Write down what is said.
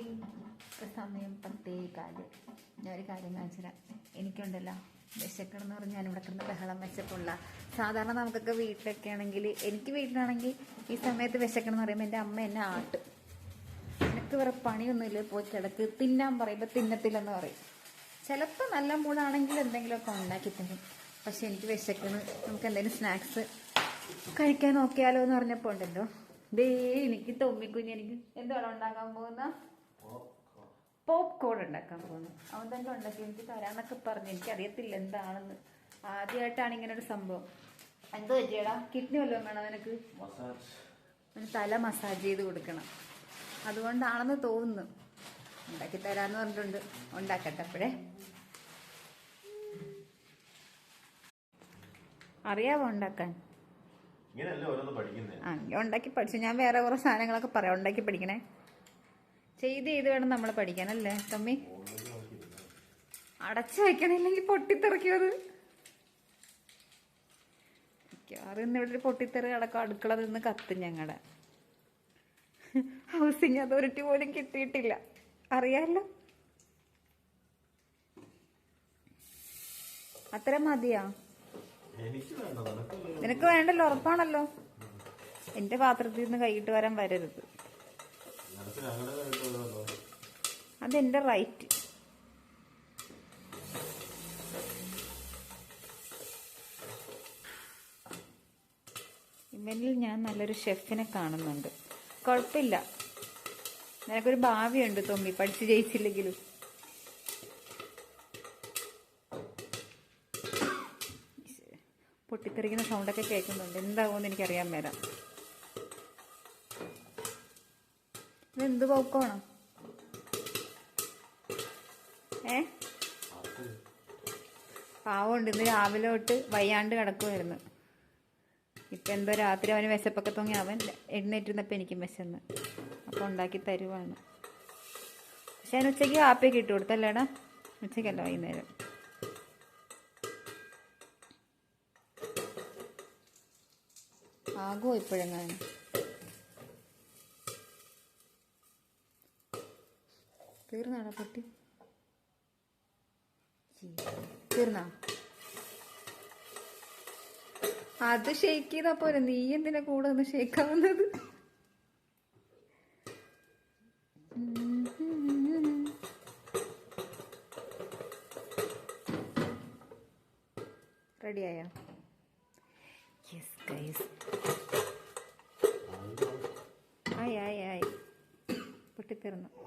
Morning. സമയം 10:15. ഞാനൊരു കാര്യം കാണിച്ചുതരാം. എനിക്കുണ്ടല്ലോ വിശക്കണമെന്ന് പറഞ്ഞ് ഞാനിവിടെ കിടന്ന് ബഹളം വെച്ചപ്പോഴുള്ള സാധാരണ നമുക്കൊക്കെ വീട്ടിലൊക്കെ ആണെങ്കിൽ, എനിക്ക് വീട്ടിലാണെങ്കിൽ ഈ സമയത്ത് വിശക്കണമെന്ന് പറയുമ്പോൾ എൻ്റെ അമ്മ എന്നെ ആട്ടും. എനിക്ക് വേറെ പണിയൊന്നുമില്ല, പോയി കിടക്ക്, തിന്നാൻ പറയുമ്പോൾ തിന്നത്തില്ലെന്ന് പറയും. ചിലപ്പോൾ നല്ല മൂടാണെങ്കിൽ എന്തെങ്കിലുമൊക്കെ ഉണ്ടാക്കി തരും. പക്ഷെ എനിക്ക് വിശക്കണ്, നമുക്ക് എന്തെങ്കിലും സ്നാക്സ് കഴിക്കാൻ നോക്കിയാലോ എന്ന് പറഞ്ഞപ്പോൾ ഉണ്ടല്ലോ, ദേ എനിക്ക് തൊമ്മിക്കുഞ്ഞ് എനിക്ക് എന്താണ് ഉണ്ടാക്കാൻ പോകുന്ന പോപ്കോൺ ഉണ്ടാക്കാൻ പോകുന്നു. അവൻ തന്നെ ഉണ്ടാക്കി എനിക്ക് തരാന്നൊക്കെ പറഞ്ഞു. എനിക്കറിയത്തില്ല എന്താണെന്ന്, ആദ്യമായിട്ടാണ് ഇങ്ങനെ ഒരു സംഭവം. എന്തോ പറ്റിയടാ, കിഡ്നി വല്ലതും വേണം നിനക്ക്? തല മസാജ് ചെയ്ത് കൊടുക്കണം, അതുകൊണ്ടാണെന്ന് തോന്നുന്നു. ഉണ്ടാക്കി തരാന്ന് പറഞ്ഞിട്ടുണ്ട്, ഉണ്ടാക്കട്ടെ. അപ്പോഴേ അറിയാവോ ഉണ്ടാക്കാൻ? ഉണ്ടാക്കി പഠിച്ചു. ഞാൻ വേറെ കുറെ സാധനങ്ങളൊക്കെ പറയാം, ഉണ്ടാക്കി പഠിക്കണേ. ചെയ്ത് വേണം നമ്മൾ പഠിക്കാൻ, അല്ലേ തമ്മി? അടച്ചു വയ്ക്കണില്ലെങ്കിൽ പൊട്ടിത്തെറിക്കും അത്. മിക്കവാറും ഇവിടെ ഒരു പൊട്ടിത്തെറി അടക്കം അടുക്കള നിന്ന് കത്തും. ഞങ്ങളുടെ ഹൗസിങ് അതോറിറ്റി പോലും കിട്ടിയിട്ടില്ല, അറിയാലോ. അത്ര മതിയാ? നിനക്ക് വേണ്ടല്ലോ, ഉറപ്പാണല്ലോ. എന്റെ പാത്രത്തിൽ നിന്ന് കൈയിട്ട് വരാൻ വരരുത്, അതെന്റെ റൈറ്റ്. ഇവനിൽ ഞാൻ നല്ലൊരു ഷെഫിനെ കാണുന്നുണ്ട്. കുഴപ്പമില്ല, നിനക്കൊരു ഭാവിയുണ്ട് തൊമ്മി, പഠിച്ച് ജയിച്ചില്ലെങ്കിലും. പൊട്ടിത്തെറിക്കുന്ന സൗണ്ടൊക്കെ കേൾക്കുന്നുണ്ട്, എന്താകുമെന്ന് എനിക്കറിയാൻ മേല. ഇതെന്ത് പോപ്കോണോ? പാവമുണ്ട്, ഇന്ന് രാവിലെ തൊട്ട് വയ്യാണ്ട് കിടക്കുമായിരുന്നു. ഇപ്പം എന്തോ രാത്രി അവന് വിശപ്പൊക്കെ തോന്നി അവൻ എഴുന്നേറ്റിരുന്നപ്പോൾ എനിക്കും വിശന്ന്, അപ്പോൾ ഉണ്ടാക്കി തരുവാണ്. പക്ഷെ അതിന് ഉച്ചയ്ക്ക് കാപ്പിയൊക്കെ ഇട്ട് കൊടുത്തല്ലേടാ? ഉച്ചയ്ക്കല്ല, വൈകുന്നേരം. ആകുമോ ഇപ്പോഴെങ്ങാനും? തീർന്നാടാ പൊട്ടി? തീർന്നാ? അത് ഷെയ്ക്ക് ചെയ്താ പോരെ, നീ എന്തിനാ കൂടെ ഒന്ന് ഷെയ്ക്കാവുന്നത്? റെഡിയായോ? യെസ് ഗൈസ്, ആയി പൊട്ടിത്തീർന്നു.